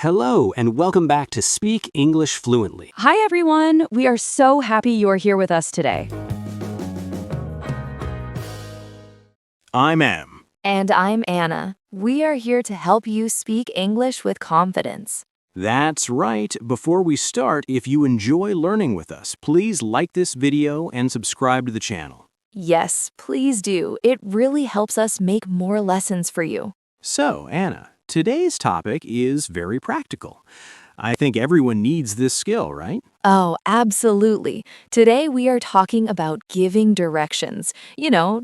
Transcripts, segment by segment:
Hello, and welcome back to Speak English Fluently. Hi, everyone. We are so happy you're here with us today. I'm Em. And I'm Anna. We are here to help you speak English with confidence. That's right. Before we start, if you enjoy learning with us, please like this video and subscribe to the channel. Yes, please do. It really helps us make more lessons for you. So, Anna, today's topic is very practical. I think everyone needs this skill, right? Oh, absolutely. Today we are talking about giving directions.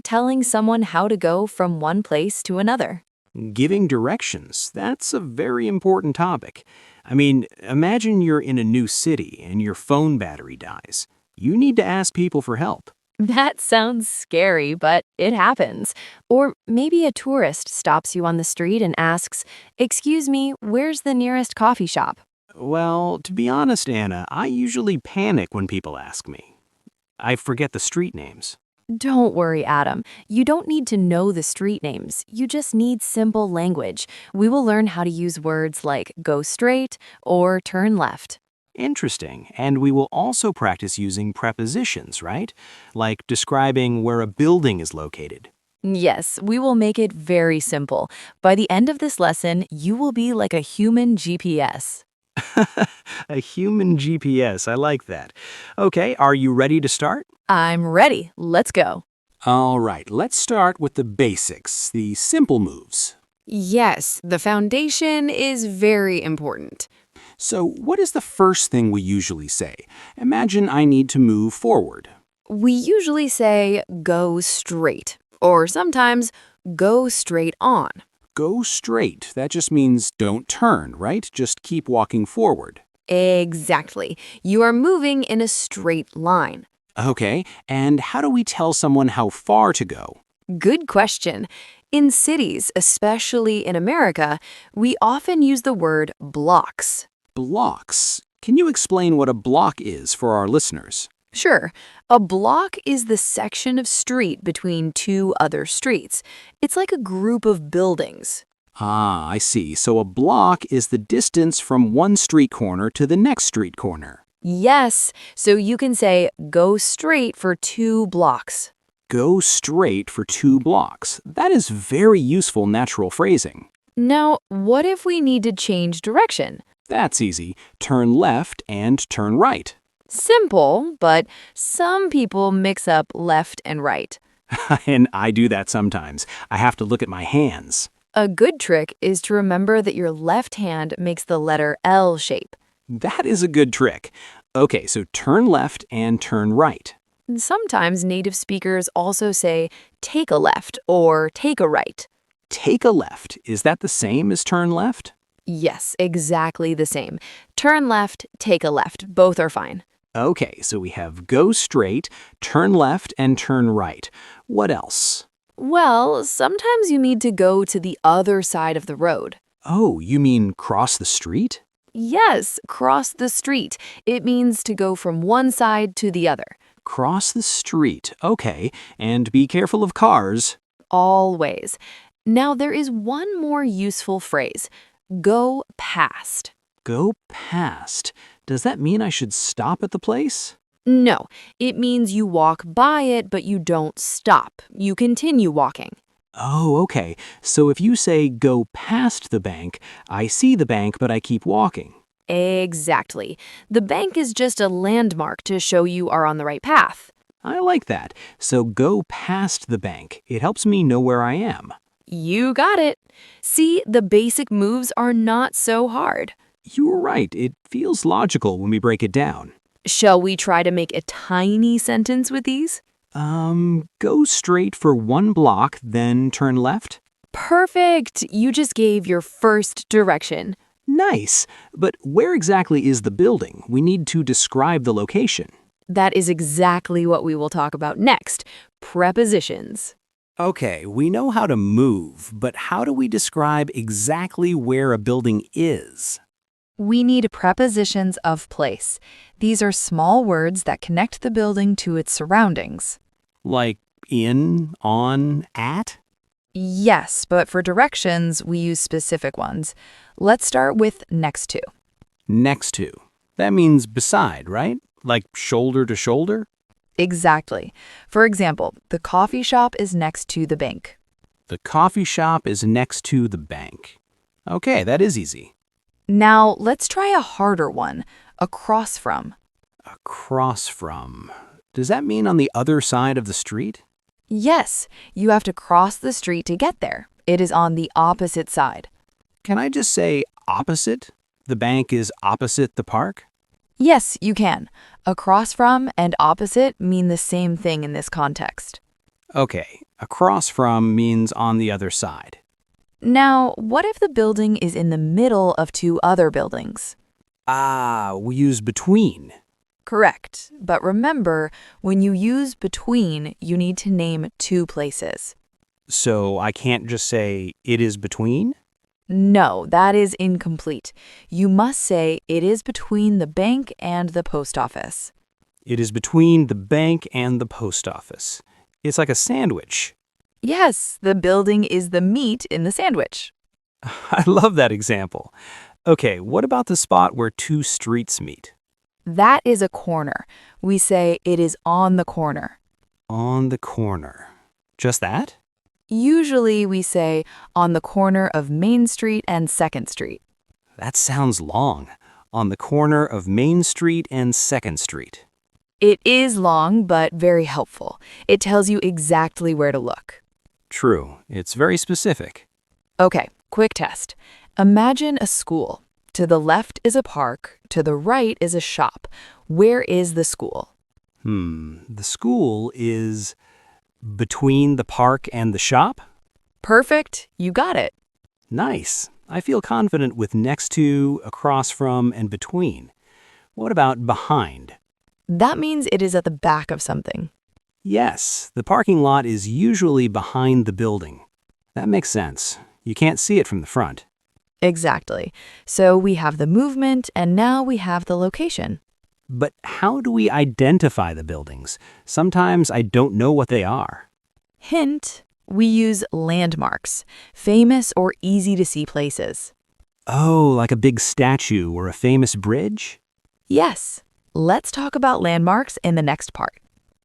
Telling someone how to go from one place to another. Giving directions, that's a very important topic. Imagine you're in a new city and your phone battery dies. You need to ask people for help. That sounds scary, but it happens. Or maybe a tourist stops you on the street and asks, "Excuse me, where's the nearest coffee shop?" Well, to be honest, Anna, I usually panic when people ask me. I forget the street names. Don't worry, Adam. You don't need to know the street names. You just need simple language. We will learn how to use words like go straight or turn left. Interesting. And we will also practice using prepositions, right? Like describing where a building is located. Yes, we will make it very simple. By the end of this lesson, you will be like a human GPS. A human GPS, I like that. Okay, are you ready to start? I'm ready. Let's go. All right, let's start with the basics, the simple moves. Yes, the foundation is very important. So, what is the first thing we usually say? Imagine I need to move forward. We usually say go straight, or sometimes go straight on. Go straight. That just means don't turn, right? Just keep walking forward. Exactly. You are moving in a straight line. Okay, and how do we tell someone how far to go? Good question. In cities, especially in America, we often use the word blocks. Blocks. Can you explain what a block is for our listeners? Sure, a block is the section of street between two other streets. It's like a group of buildings. Ah, I see. So a block is the distance from one street corner to the next street corner. Yes, so you can say go straight for 2 blocks. Go straight for 2 blocks. That is very useful natural phrasing. Now, what if we need to change direction? That's easy. Turn left and turn right. Simple, but some people mix up left and right. And I do that sometimes. I have to look at my hands. A good trick is to remember that your left hand makes the letter L shape. That is a good trick. Okay, so turn left and turn right. Sometimes native speakers also say take a left or take a right. Take a left. Is that the same as turn left? Yes, exactly the same. Turn left, take a left. Both are fine. Okay, so we have go straight, turn left, and turn right. What else? Well, sometimes you need to go to the other side of the road. Oh, you mean cross the street? Yes, cross the street. It means to go from one side to the other. Cross the street. Okay, and be careful of cars. Always. Now, there is one more useful phrase. Go past. Go past. Does that mean I should stop at the place? No, it means you walk by it, but you don't stop. You continue walking. Oh, okay. So if you say go past the bank, I see the bank, but I keep walking. Exactly. The bank is just a landmark to show you are on the right path. I like that. So go past the bank. It helps me know where I am. You got it. See, the basic moves are not so hard. You're right. It feels logical when we break it down. Shall we try to make a tiny sentence with these? Go straight for 1 block, then turn left? Perfect! You just gave your first direction. Nice. But where exactly is the building? We need to describe the location. That is exactly what we will talk about next. Prepositions. Okay, we know how to move, but how do we describe exactly where a building is? We need prepositions of place. These are small words that connect the building to its surroundings. Like in, on, at? Yes, but for directions, we use specific ones. Let's start with next to. Next to. That means beside, right? Like shoulder to shoulder? Exactly. For example, the coffee shop is next to the bank. The coffee shop is next to the bank. Okay, that is easy. Now, let's try a harder one, across from. Across from. Does that mean on the other side of the street? Yes, you have to cross the street to get there. It is on the opposite side. Can I just say opposite? The bank is opposite the park? Yes, you can. Across from and opposite mean the same thing in this context. Okay, across from means on the other side. Now, what if the building is in the middle of two other buildings? Ah, we use between. Correct. But remember, when you use between, you need to name two places. So I can't just say it is between? No, that is incomplete. You must say it is between the bank and the post office. It is between the bank and the post office. It's like a sandwich. Yes, the building is the meat in the sandwich. I love that example. Okay, what about the spot where two streets meet? That is a corner. We say it is on the corner. On the corner. Just that? Usually we say on the corner of Main Street and 2nd Street. That sounds long. On the corner of Main Street and 2nd Street. It is long, but very helpful. It tells you exactly where to look. True, it's very specific. Okay, quick test. Imagine a school. To the left is a park, to the right is a shop. Where is the school? The school is between the park and the shop? Perfect, you got it. Nice. I feel confident with next to, across from, and between. What about behind? That means it is at the back of something. Yes, the parking lot is usually behind the building. That makes sense. You can't see it from the front. Exactly. So we have the movement, and now we have the location. But how do we identify the buildings? Sometimes I don't know what they are. Hint, we use landmarks, famous or easy to see places. Oh, like a big statue or a famous bridge? Yes, let's talk about landmarks in the next part.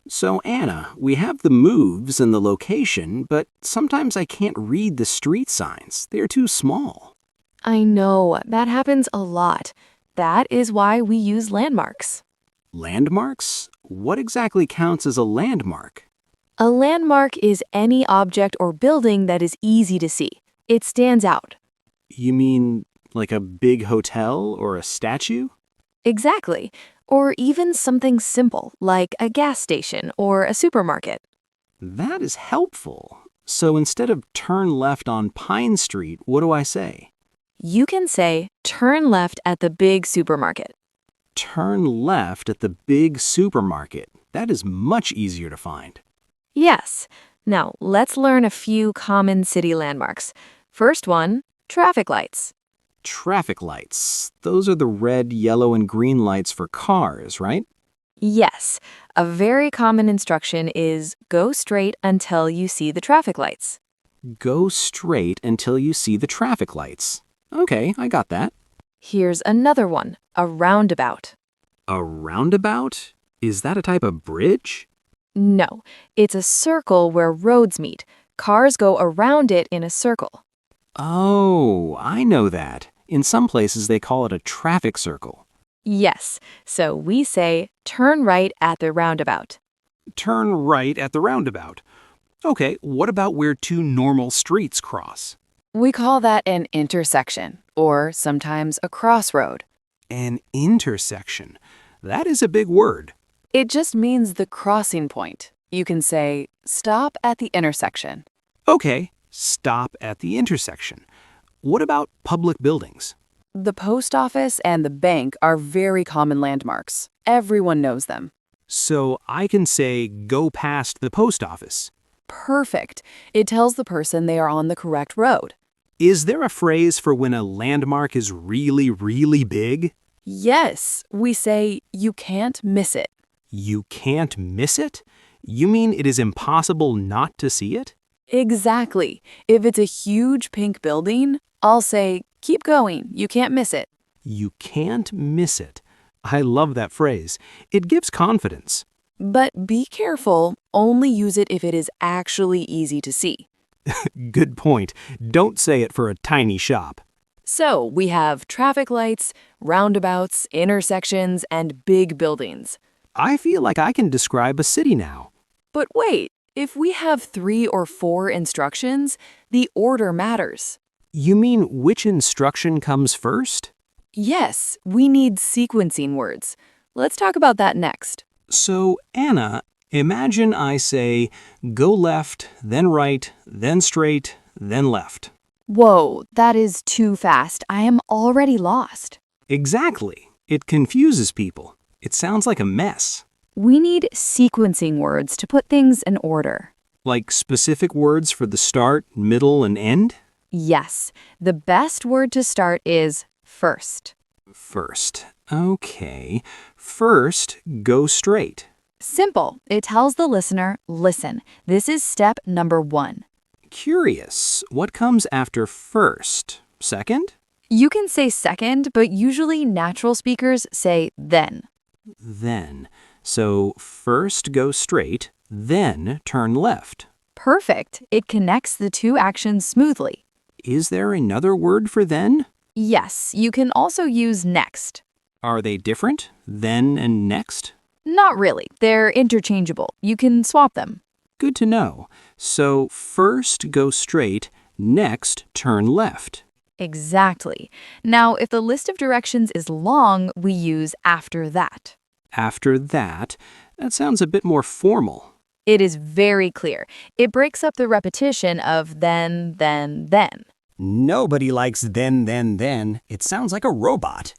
So, Anna, we have the moves and the location, but sometimes I can't read the street signs. They're too small. I know, that happens a lot. That is why we use landmarks. Landmarks? What exactly counts as a landmark? A landmark is any object or building that is easy to see. It stands out. You mean like a big hotel or a statue? Exactly. Or even something simple, like a gas station or a supermarket. That is helpful. So instead of turn left on Pine Street, what do I say? You can say, turn left at the big supermarket. Turn left at the big supermarket. That is much easier to find. Yes. Now, let's learn a few common city landmarks. First one, traffic lights. Traffic lights. Those are the red, yellow, and green lights for cars, right? Yes. A very common instruction is go straight until you see the traffic lights. Go straight until you see the traffic lights. Okay, I got that. Here's another one, a roundabout. A roundabout? Is that a type of bridge? No, it's a circle where roads meet. Cars go around it in a circle. Oh, I know that. In some places, they call it a traffic circle. Yes, so we say turn right at the roundabout. Turn right at the roundabout. Okay, what about where two normal streets cross? We call that an intersection, or sometimes a crossroad. An intersection. That is a big word. It just means the crossing point. You can say, stop at the intersection. Okay, stop at the intersection. What about public buildings? The post office and the bank are very common landmarks. Everyone knows them. So I can say go past the post office. Perfect. It tells the person they are on the correct road. Is there a phrase for when a landmark is really, really big? Yes, we say you can't miss it. You can't miss it? You mean it is impossible not to see it? Exactly. If it's a huge pink building, I'll say, keep going, you can't miss it. You can't miss it. I love that phrase. It gives confidence. But be careful, only use it if it is actually easy to see. Good point. Don't say it for a tiny shop. So we have traffic lights, roundabouts, intersections, and big buildings. I feel like I can describe a city now. But wait, if we have 3 or 4 instructions, the order matters. You mean which instruction comes first? Yes, we need sequencing words. Let's talk about that next. So, Anna, imagine I say, go left, then right, then straight, then left. Whoa, that is too fast. I am already lost. Exactly. It confuses people. It sounds like a mess. We need sequencing words to put things in order. Like specific words for the start, middle, and end? Yes, the best word to start is first. First. Okay. First, go straight. Simple. It tells the listener, listen, this is step number 1. Curious. What comes after first? Second? You can say second, but usually natural speakers say then. Then. So first go straight, then turn left. Perfect. It connects the two actions smoothly. Is there another word for then? Yes, you can also use next. Are they different? Then and next? Not really. They're interchangeable. You can swap them. Good to know. So first go straight, next turn left. Exactly. Now, if the list of directions is long, we use after that. After that, that sounds a bit more formal. It is very clear. It breaks up the repetition of then, then. Nobody likes then. It sounds like a robot.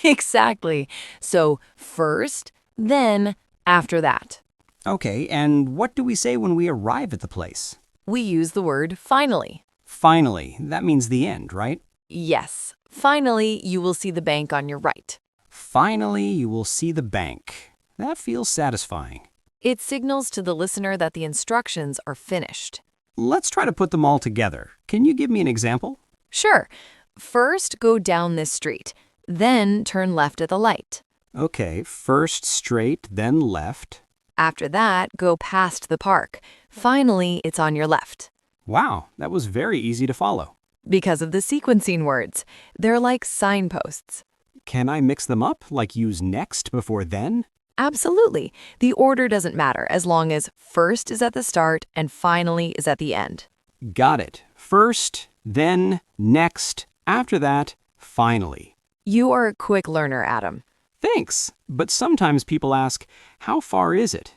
Exactly. So first, then, after that. Okay, and what do we say when we arrive at the place? We use the word finally. Finally, that means the end, right? Yes. Finally, you will see the bank on your right. Finally, you will see the bank. That feels satisfying. It signals to the listener that the instructions are finished. Let's try to put them all together. Can you give me an example? Sure. First, go down this street. Then turn left at the light. Okay, first straight, then left. After that, go past the park. Finally, it's on your left. Wow, that was very easy to follow. Because of the sequencing words. They're like signposts. Can I mix them up, like use next before then? Absolutely. The order doesn't matter as long as first is at the start and finally is at the end. Got it. First, then, next, after that, finally. You are a quick learner, Adam. Thanks, but sometimes people ask, how far is it?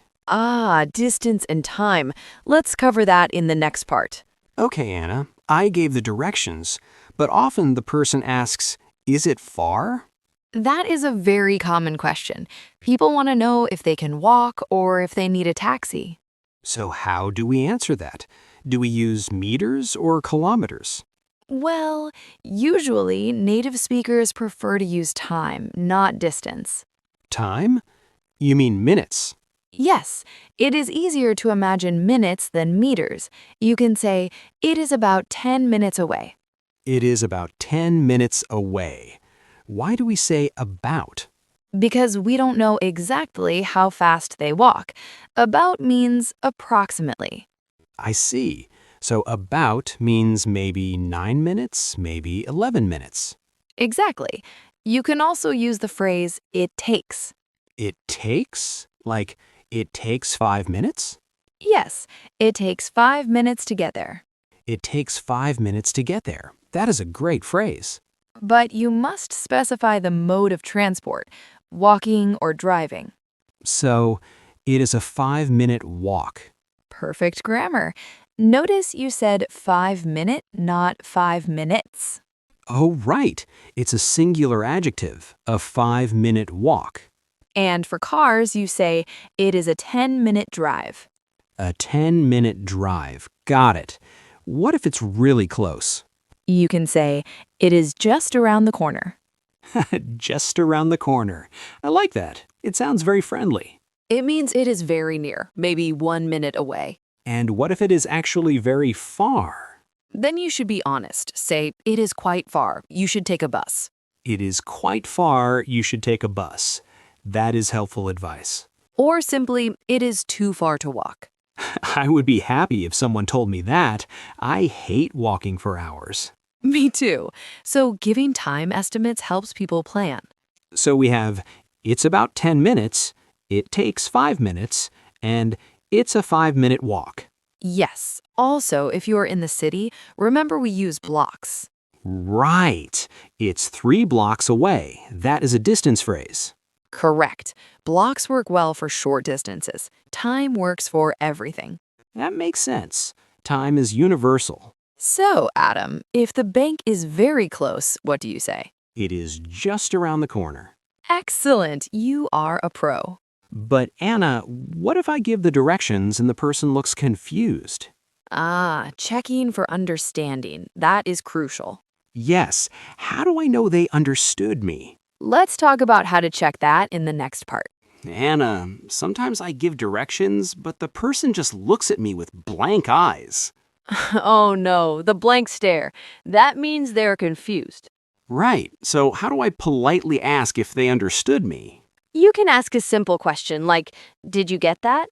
Distance and time. Let's cover that in the next part. Okay, Anna, I gave the directions, but often the person asks, is it far? That is a very common question. People want to know if they can walk or if they need a taxi. So how do we answer that? Do we use meters or kilometers? Well, usually native speakers prefer to use time, not distance. Time? You mean minutes? Yes, it is easier to imagine minutes than meters. You can say, it is about 10 minutes away. It is about 10 minutes away. Why do we say about? Because we don't know exactly how fast they walk. About means approximately. I see. So about means maybe 9 minutes, maybe 11 minutes. Exactly. You can also use the phrase, it takes. It takes? Like, it takes 5 minutes? Yes, it takes 5 minutes to get there. It takes 5 minutes to get there. That is a great phrase. But you must specify the mode of transport, walking or driving. So, it is a 5-minute walk. Perfect grammar. Notice you said 5 minute, not 5 minutes. Oh, right. It's a singular adjective, a 5-minute walk. And for cars, you say, it is a 10-minute drive. A 10-minute drive. Got it. What if it's really close? You can say, it is just around the corner. Just around the corner. I like that. It sounds very friendly. It means it is very near, maybe 1 minute away. And what if it is actually very far? Then you should be honest. Say, it is quite far. You should take a bus. It is quite far, you should take a bus. That is helpful advice. Or simply, it is too far to walk. I would be happy if someone told me that. I hate walking for hours. Me too. So giving time estimates helps people plan. So we have, it's about 10 minutes, it takes 5 minutes, and it's a 5-minute walk. Yes. Also, if you're in the city, remember we use blocks. Right. It's 3 blocks away. That is a distance phrase. Correct. Blocks work well for short distances. Time works for everything. That makes sense. Time is universal. So, Adam, if the bank is very close, what do you say? It is just around the corner. Excellent. You are a pro. But Anna, what if I give the directions and the person looks confused? Checking for understanding. That is crucial. Yes. How do I know they understood me? Let's talk about how to check that in the next part. Anna, sometimes I give directions, but the person just looks at me with blank eyes. Oh no, the blank stare. That means they're confused. Right. So how do I politely ask if they understood me? You can ask a simple question like, "Did you get that?"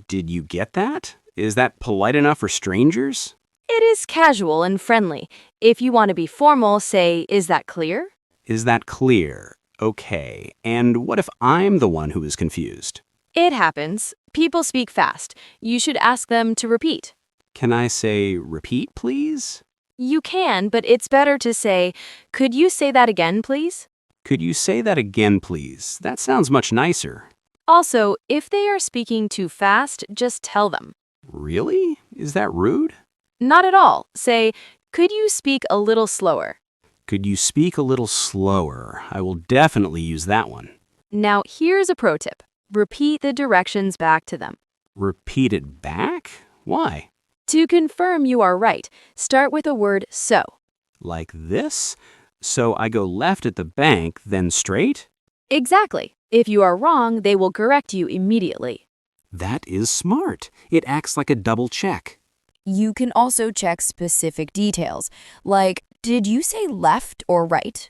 Did you get that? Is that polite enough for strangers? It is casual and friendly. If you want to be formal, say, "Is that clear?" Is that clear? Okay. And what if I'm the one who is confused? It happens. People speak fast. You should ask them to repeat. Can I say, repeat, please? You can, but it's better to say, "Could you say that again, please?" Could you say that again, please? That sounds much nicer. Also, if they are speaking too fast, just tell them. Really? Is that rude? Not at all. Say, "Could you speak a little slower?" Could you speak a little slower? I will definitely use that one. Now, here's a pro tip. Repeat the directions back to them. Repeat it back? Why? To confirm you are right, start with a word so. Like this? So I go left at the bank, then straight? Exactly. If you are wrong, they will correct you immediately. That is smart. It acts like a double check. You can also check specific details, like, did you say left or right?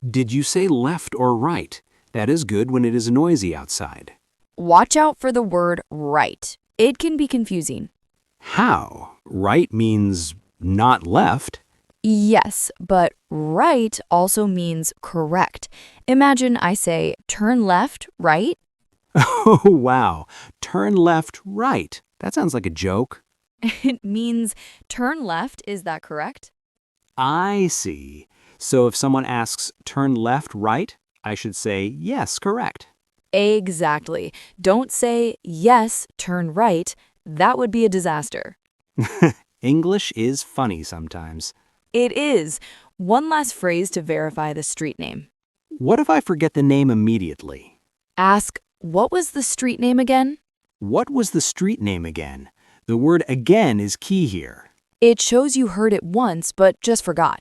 Did you say left or right? That is good when it is noisy outside. Watch out for the word right. It can be confusing. How? Right means not left. Yes, but right also means correct. Imagine I say, turn left, right? Oh, wow. Turn left, right. That sounds like a joke. It means turn left, is that correct? I see. So if someone asks, turn left, right, I should say, yes, correct. Exactly. Don't say, yes, turn right. That would be a disaster. English is funny sometimes. It is. One last phrase to verify the street name. What if I forget the name immediately? Ask, what was the street name again? What was the street name again? The word again is key here. It shows you heard it once, but just forgot.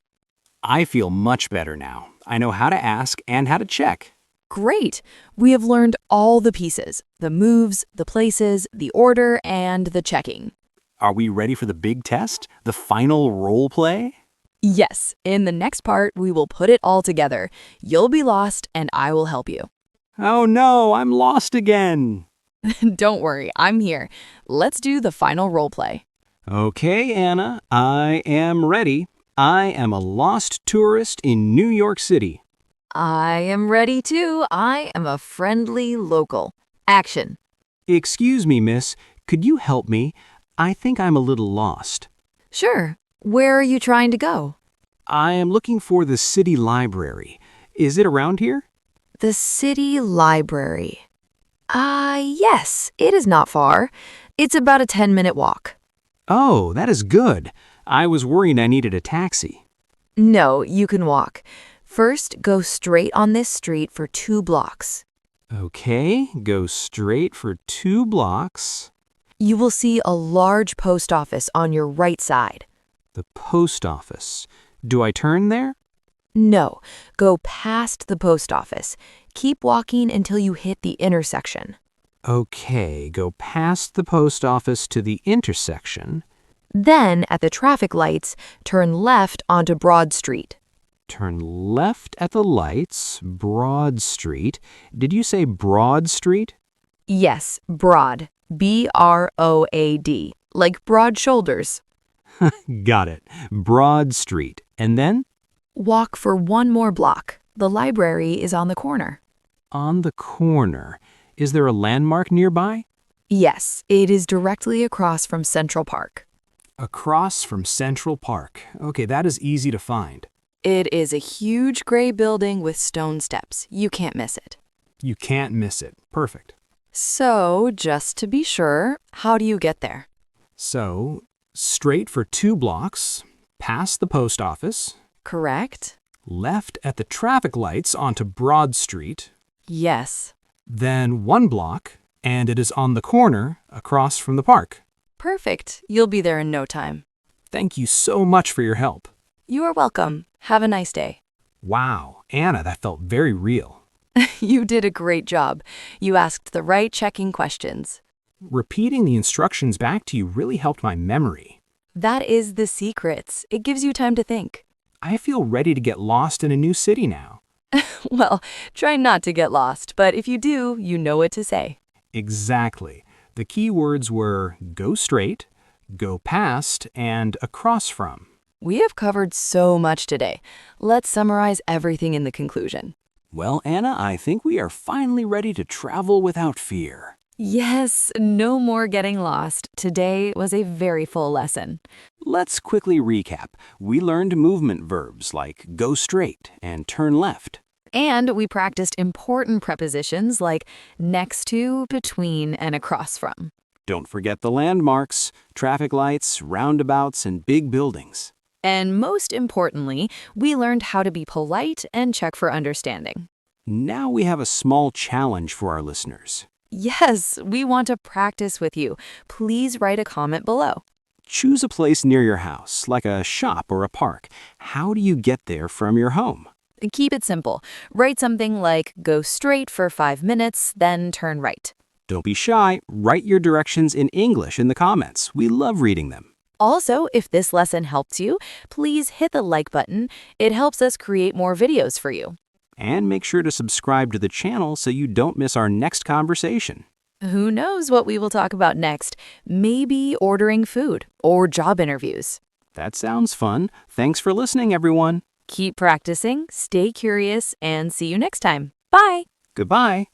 I feel much better now. I know how to ask and how to check. Great! We have learned all the pieces, the moves, the places, the order, and the checking. Are we ready for the big test? The final role play? Yes, in the next part, we will put it all together. You'll be lost, and I will help you. Oh no, I'm lost again. Don't worry, I'm here. Let's do the final role play. Okay, Anna, I am ready. I am a lost tourist in New York City. I am ready too. I am a friendly local. Action. Excuse me, miss. Could you help me? I think I'm a little lost. Sure. Where are you trying to go? I am looking for the city library. Is it around here? The city library. Yes, it is not far. It's about a 10-minute walk. Oh, that is good. I was worried I needed a taxi. No, you can walk. First, go straight on this street for 2 blocks. Okay, go straight for 2 blocks. You will see a large post office on your right side. The post office. Do I turn there? No, go past the post office. Keep walking until you hit the intersection. Okay, go past the post office to the intersection. Then, at the traffic lights, turn left onto Broad Street. Turn left at the lights, Broad Street. Did you say Broad Street? Yes, Broad. B-R-O-A-D. Like broad shoulders. Got it. Broad Street. And then? Walk for one more block. The library is on the corner. On the corner. Is there a landmark nearby? Yes, it is directly across from Central Park. Across from Central Park. Okay, that is easy to find. It is a huge gray building with stone steps. You can't miss it. You can't miss it. Perfect. So, just to be sure, how do you get there? So, straight for 2 blocks, past the post office, Correct? left at the traffic lights onto Broad Street, Yes. then 1 block, and it is on the corner across from the park. Perfect. You'll be there in no time. Thank you so much for your help. You are welcome. Have a nice day. Wow, Anna, that felt very real. You did a great job. You asked the right checking questions. Repeating the instructions back to you really helped my memory. That is the secrets. It gives you time to think. I feel ready to get lost in a new city now. Well, try not to get lost, but if you do, you know what to say. Exactly. The key words were go straight, go past, and across from. We have covered so much today. Let's summarize everything in the conclusion. Well, Anna, I think we are finally ready to travel without fear. Yes, no more getting lost. Today was a very full lesson. Let's quickly recap. We learned movement verbs like go straight and turn left. And we practiced important prepositions like next to, between, and across from. Don't forget the landmarks, traffic lights, roundabouts, and big buildings. And most importantly, we learned how to be polite and check for understanding. Now we have a small challenge for our listeners. Yes, we want to practice with you. Please write a comment below. Choose a place near your house, like a shop or a park. How do you get there from your home? Keep it simple. Write something like go straight for 5 minutes, then turn right. Don't be shy. Write your directions in English in the comments. We love reading them. Also, if this lesson helped you, please hit the like button. It helps us create more videos for you. And make sure to subscribe to the channel so you don't miss our next conversation. Who knows what we will talk about next? Maybe ordering food or job interviews. That sounds fun. Thanks for listening, everyone. Keep practicing, stay curious, and see you next time. Bye! Goodbye.